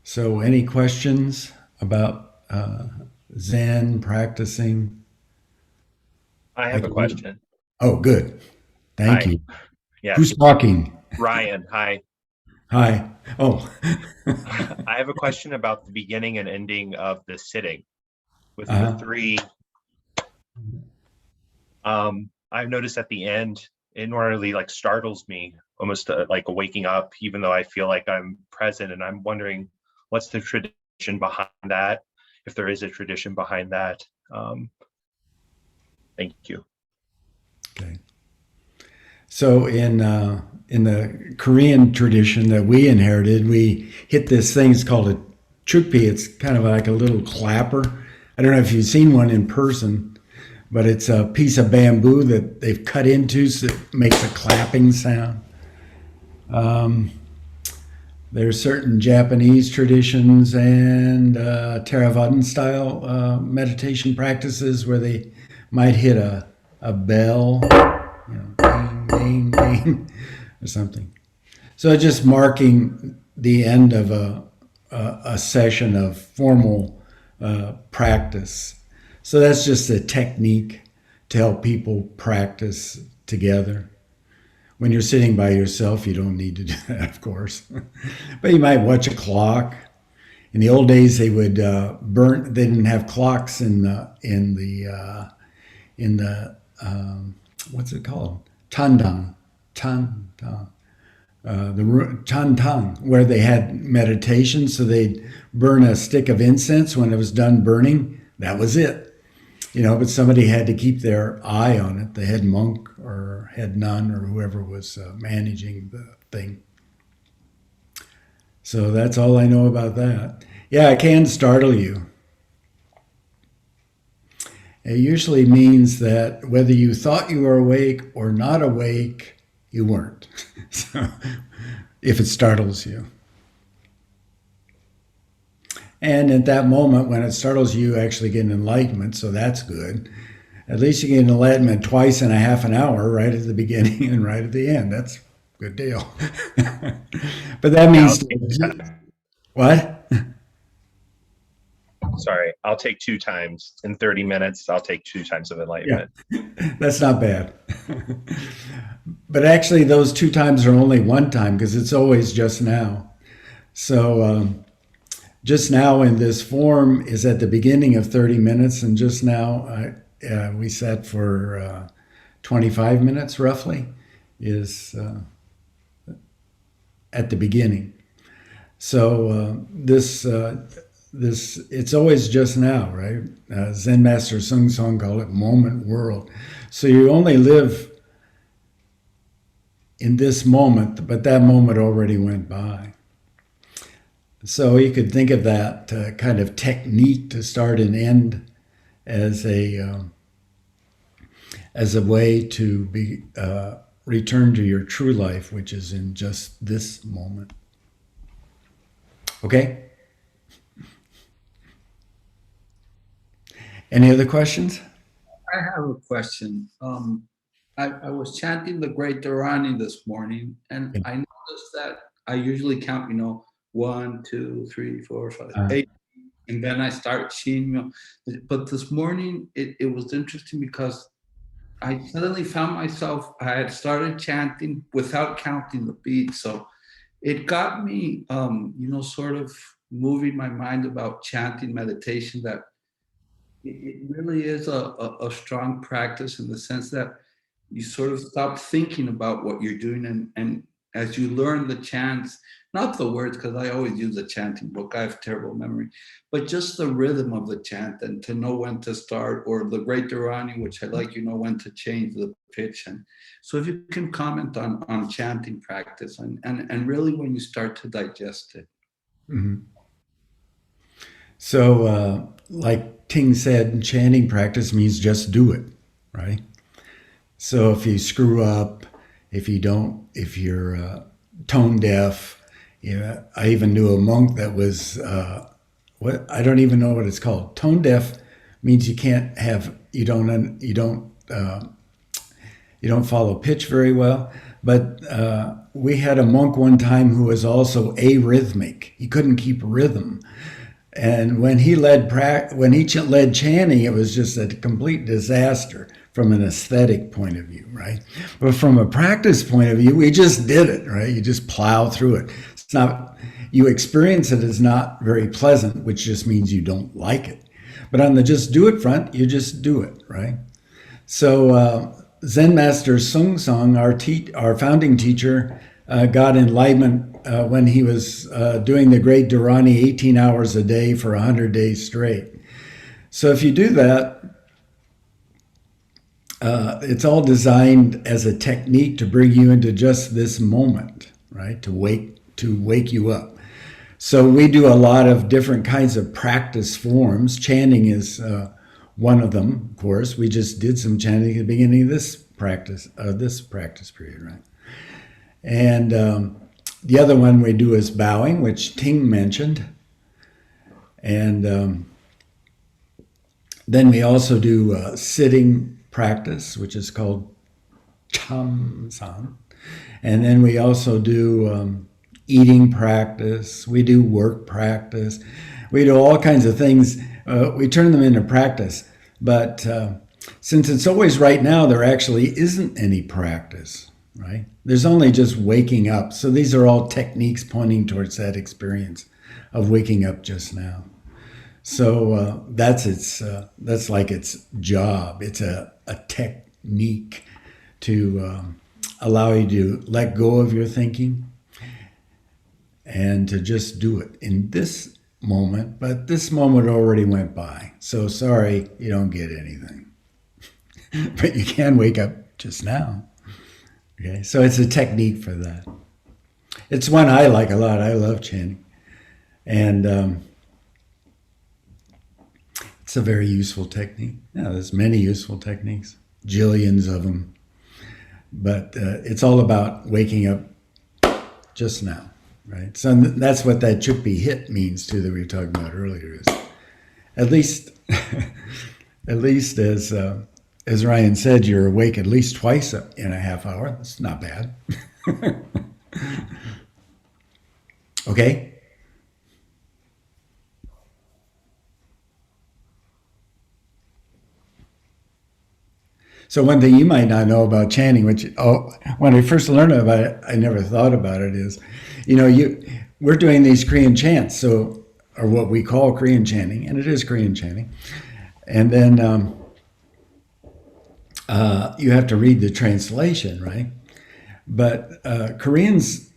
So, any questions about Zen practicing? I I have a can, question. oh, good. Thank Hi. you. Yes, Who's talking? Ryan. Hi. Hi. Oh, I have a question about the beginning and ending of the sitting with the uh, three. I've noticed at the end, it normally like startles me, almost like a waking up, even though I feel like I'm present. And I'm wondering what's the tradition behind that, if there is a tradition behind that. Um, thank you. okay. So in the Korean tradition that we inherited, we hit this thing. It's called a chukpi. It's kind of like a little clapper. I don't know if you've seen one in person, but it's a piece of bamboo that they've cut into so it makes a clapping sound. There's certain Japanese traditions and Theravadan style meditation practices where they might hit a bell, ding, ding, ding, or something. So just marking the end of a session of formal practice. So that's just a technique to help people practice together. When you're sitting by yourself, you don't need to do that, of course. But you might watch a clock. In the old days, they would burn. They didn't have clocks in the what's it called? Tandang, tandang, the tantang, where they had meditation. So they'd burn a stick of incense. When it was done burning, that was it. But somebody had to keep their eye on it, the head monk or head nun or whoever was managing the thing. So that's all I know about that. Yeah, it can startle you. It usually means that whether you thought you were awake or not awake, you weren't. So if it startles you. And at that moment, when it startles you, you actually get an enlightenment, so that's good. At least you get an enlightenment twice in a half an hour, right at the beginning and right at the end. That's a good deal. But that Yeah, I'll means take what? sorry, I'll take two times in 30 minutes. I'll take two times of Yeah, enlightenment. that's not bad. But actually, those two times are only one time because it's always just now. So just now in this form is at the beginning of 30 minutes, and just now we sat for 25 minutes roughly, is at the beginning. So this it's always just now, right? Zen Master Sung Song called it moment world. So you only live in this moment, but that moment already went by. So you could think of that kind of technique to start and end as a way to be return to your true life, which is in just this moment. Okay. Any other questions? I have a question. I was chanting the Great Dharani this morning, and I noticed that I usually count, 1, 2, 3, 4, 5, Uh, 8, and then I start seeing, But this morning, it was interesting because I suddenly found myself, I had started chanting without counting the beats. So it got me, sort of moving my mind about chanting meditation that it really is a strong practice in the sense that you sort of stop thinking about what you're doing and as you learn the chants, not the words, because I always use a chanting book, I have terrible memory, but just the rhythm of the chant and to know when to start, or the Great Dharani, which I like, when to change the pitch. And so if you can comment on chanting practice and really when you start to digest it. mhm. So, like Ting said, chanting practice means just do it, right? So if you screw up, if you're tone deaf, I even knew a monk that was what I don't even know what it's called. Tone deaf means you can't have you don't follow pitch very well. But we had a monk one time who was also arrhythmic. He couldn't keep rhythm. And when he led chanting, it was just a complete disaster from an aesthetic point of view, right? But from a practice point of view, we just did it, right? You just plow through it. It's not, you experience it as not very pleasant, which just means you don't like it. But on the just do it front, you just do it, right? So Zen Master Sung Sung, our founding teacher, got enlightenment when he was doing the Great Dharani 18 hours a day for 100 days straight. So if you do that, it's all designed as a technique to bring you into just this moment, right? To wake you up. So we do a lot of different kinds of practice forms. Chanting is one of them, of course. We just did some chanting at the beginning of this practice period, right? And the other one we do is bowing, which Ting mentioned. And then we also do sitting practice, which is called Cham San. And then we also do eating practice. We do work practice. We do all kinds of things. We turn them into practice. But since it's always right now, there actually isn't any practice, right? There's only just waking up. So these are all techniques pointing towards that experience of waking up just now. So that's like its job. It's a technique to allow you to let go of your thinking and to just do it in this moment. But this moment already went by. So sorry, you don't get anything. But you can wake up just now. Okay, so it's a technique for that. It's one I like a lot. I love chanting. And it's a very useful technique. Yeah, there's many useful techniques, jillions of them. But it's all about waking up just now, right? So that's what that Chukpi hit means too that we were talking about earlier. Is at least as Ryan said, you're awake at least twice in a half hour. That's not bad. Okay. So one thing you might not know about chanting, which when I first learned about it, I never thought about it, is, we're doing these Korean chants, or what we call Korean chanting, and it is Korean chanting, and then you have to read the translation, right? But Koreans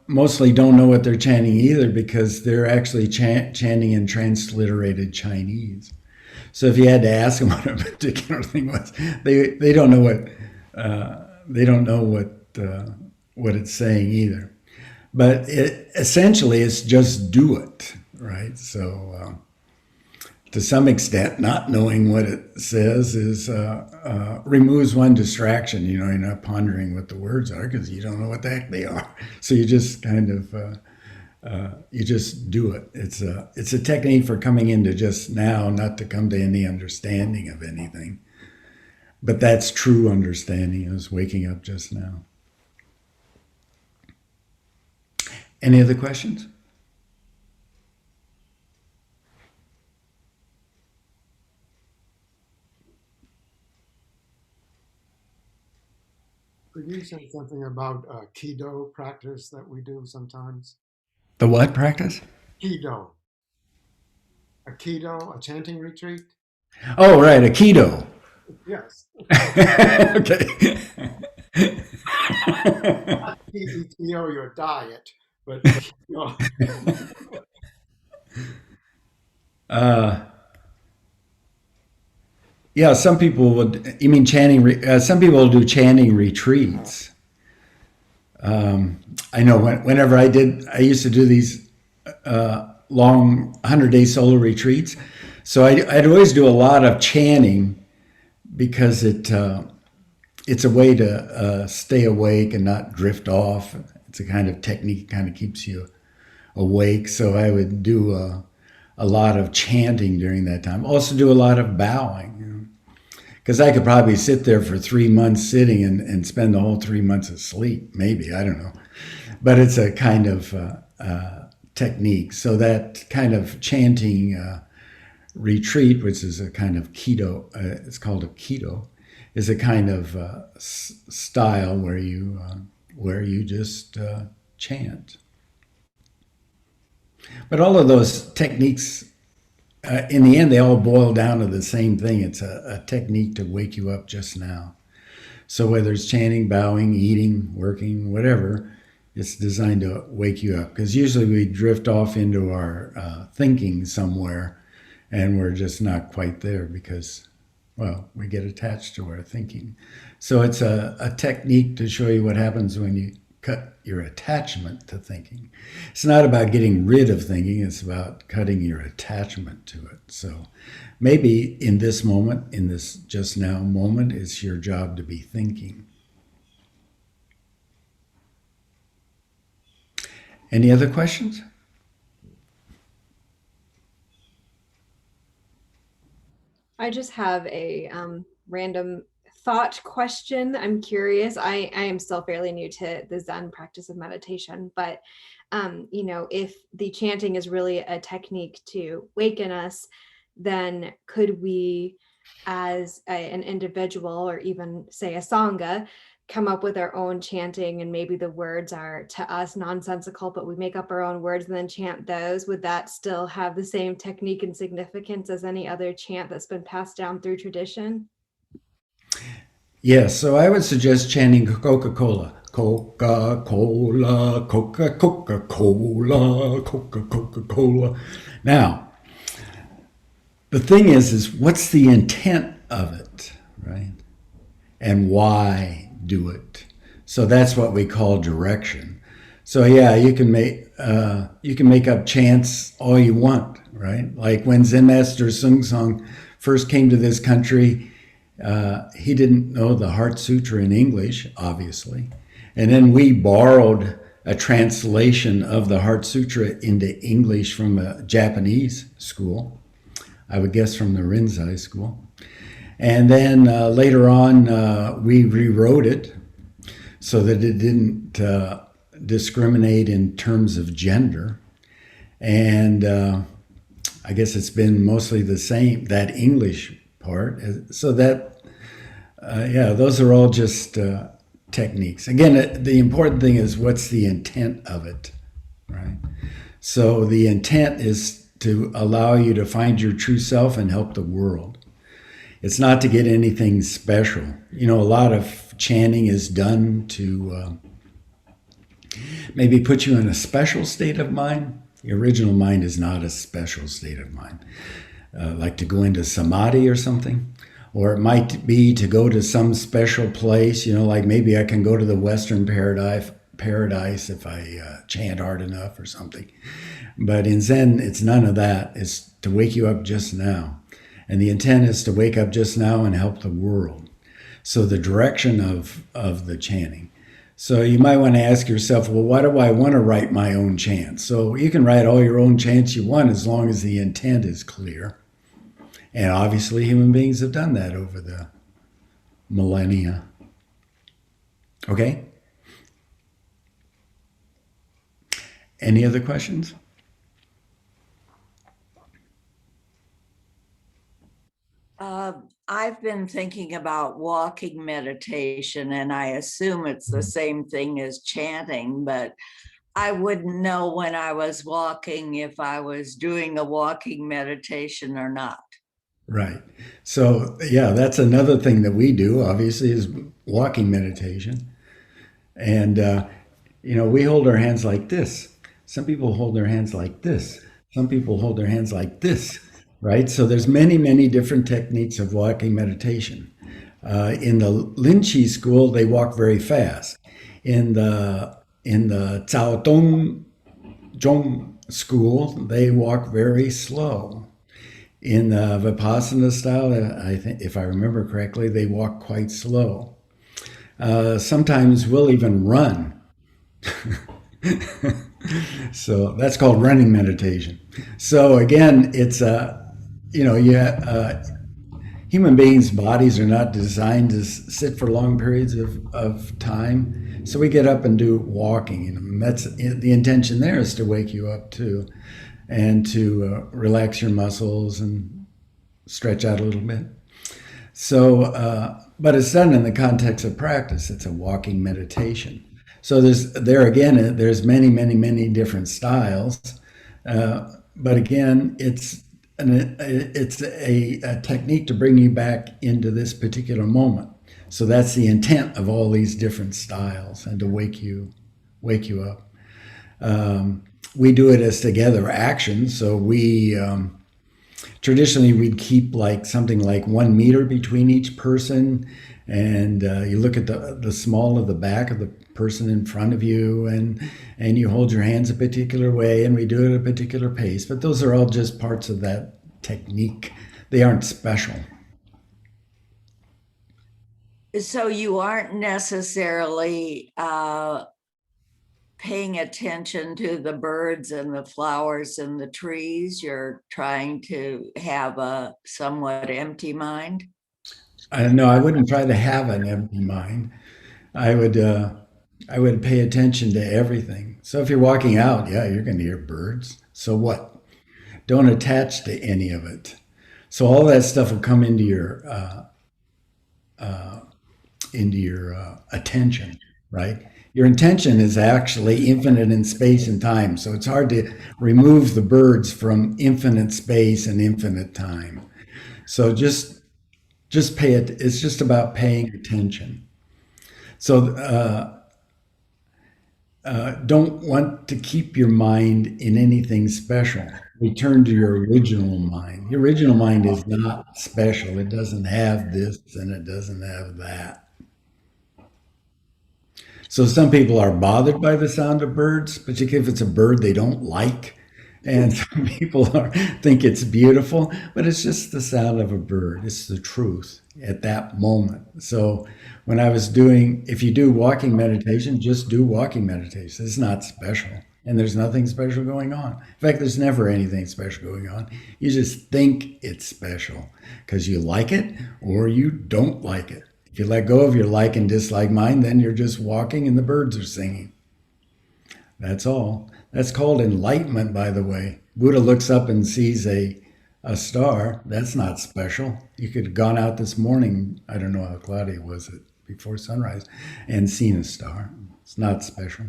mostly don't know what they're chanting either, because they're actually chanting in transliterated Chinese. So if you had to ask them what a particular thing was, they don't know what it's saying either. But essentially, it's just do it, right? So to some extent, not knowing what it says removes one distraction. You're not pondering what the words are because you don't know what the heck they are. So you just kind of you just do it. It's a technique for coming into just now, not to come to any understanding of anything. But that's true understanding, is waking up just now. Any other questions? Could you say something about keto practice that we do sometimes? The what practice? Keto. A chanting retreat? Oh, right, a keto. Yes. Okay. Keto, your diet, but Yeah, some people would. You mean chanting? Some people will do chanting retreats. I know whenever I used to do these long 100-day solo retreats. So I'd always do a lot of chanting because it's a way to stay awake and not drift off. It's a kind of technique, kind of keeps you awake. So I would do a lot of chanting during that time. Also do a lot of bowing, because I could probably sit there for 3 months sitting and spend the whole 3 months asleep, maybe, I don't know. But it's a kind of technique. So that kind of chanting retreat, which is a kind of keto, it's called a keto, is a kind of style where you just chant. But all of those techniques, in the end, they all boil down to the same thing. It's a technique to wake you up just now. So whether it's chanting, bowing, eating, working, whatever, it's designed to wake you up. Because usually we drift off into our thinking somewhere, and we're just not quite there because, well, we get attached to our thinking. So it's a technique to show you what happens when you cut your attachment to thinking. It's not about getting rid of thinking, it's about cutting your attachment to it. So maybe in this moment, in this just now moment, it's your job to be thinking. Any other questions? I just have a random thought question. I'm curious. I am still fairly new to the Zen practice of meditation, but if the chanting is really a technique to waken us, then could we, as an individual or even say a sangha, come up with our own chanting, and maybe the words are to us nonsensical, but we make up our own words and then chant those? Would that still have the same technique and significance as any other chant that's been passed down through tradition? Yes, so I would suggest chanting Coca-Cola. Coca-Cola, Coca-Cola, Coca-Cola. Now, the thing is what's the intent of it, right? And why do it? So that's what we call direction. So yeah, you can make up chants all you want, right? Like when Zen Master Dae Kwang first came to this country, he didn't know the Heart Sutra in English, obviously. And then we borrowed a translation of the Heart Sutra into English from a Japanese school. I would guess from the Rinzai school. And then later on, we rewrote it so that it didn't discriminate in terms of gender. And I guess it's been mostly the same, that English part. So that, those are all just techniques. Again, the important thing is what's the intent of it, right? So the intent is to allow you to find your true self and help the world. It's not to get anything special. A lot of chanting is done to maybe put you in a special state of mind. The original mind is not a special state of mind. Like to go into samadhi or something. Or it might be to go to some special place, like maybe I can go to the Western paradise if I chant hard enough or something. But in Zen, it's none of that. It's to wake you up just now. And the intent is to wake up just now and help the world. So the direction of the chanting. So you might want to ask yourself, well, why do I want to write my own chants? So you can write all your own chants you want as long as the intent is clear. And obviously human beings have done that over the millennia. Okay? Any other questions? I've been thinking about walking meditation, and I assume it's the same thing as chanting, but I wouldn't know when I was walking if I was doing a walking meditation or not. Right. So, yeah, that's another thing that we do, obviously, is walking meditation. And, we hold our hands like this. Some people hold their hands like this. Some people hold their hands like this, right? So there's many, many different techniques of walking meditation. In the Lin Chi school, they walk very fast. In the Cao Dong Zhong school, they walk very slow. In the Vipassana style, I think, if I remember correctly, they walk quite slow. Sometimes we'll even run. So that's called running meditation. So again, it's human beings' bodies are not designed to sit for long periods of time. So we get up and do walking. And that's the intention there, is to wake you up too, and to relax your muscles and stretch out a little bit. So, but it's done in the context of practice. It's a walking meditation. So there's many different styles. But again, it's a technique to bring you back into this particular moment. So that's the intent of all these different styles, and to wake you up. We do it as together action. So traditionally we'd keep like something like 1 meter between each person, and you look at the small of the back of the person in front of you, and you hold your hands a particular way, and we do it at a particular pace. But those are all just parts of that technique. They aren't special. So you aren't necessarily paying attention to the birds and the flowers and the trees. You're trying to have a somewhat empty mind. No, I wouldn't try to have an empty mind. I would pay attention to everything. So if you're walking out, yeah, you're going to hear birds. So what? Don't attach to any of it. So all that stuff will come into your attention, right? Your intention is actually infinite in space and time. So it's hard to remove the birds from infinite space and infinite time. So just pay it. It's just about paying attention. So don't want to keep your mind in anything special. Return to your original mind. Your original mind is not special. It doesn't have this and it doesn't have that. So some people are bothered by the sound of birds, particularly if it's a bird they don't like. And some people think it's beautiful, but it's just the sound of a bird. It's the truth at that moment. So when I was if you do walking meditation, just do walking meditation. It's not special. And there's nothing special going on. In fact, there's never anything special going on. You just think it's special because you like it or you don't like it. If you let go of your like and dislike mind, then you're just walking and the birds are singing. That's all. That's called enlightenment, by the way. Buddha looks up and sees a star. That's not special. You could have gone out this morning, I don't know how cloudy it was before sunrise, and seen a star. It's not special.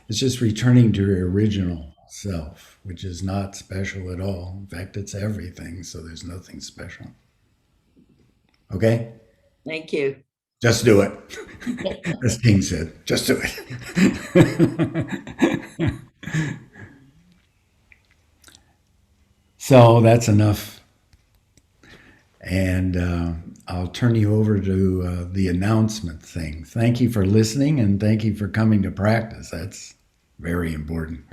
It's just returning to your original self, which is not special at all. In fact, it's everything, so there's nothing special. Okay? Thank you. Just do it. As King said, just do it. So that's enough. And I'll turn you over to the announcement thing. Thank you for listening, and thank you for coming to practice. That's very important.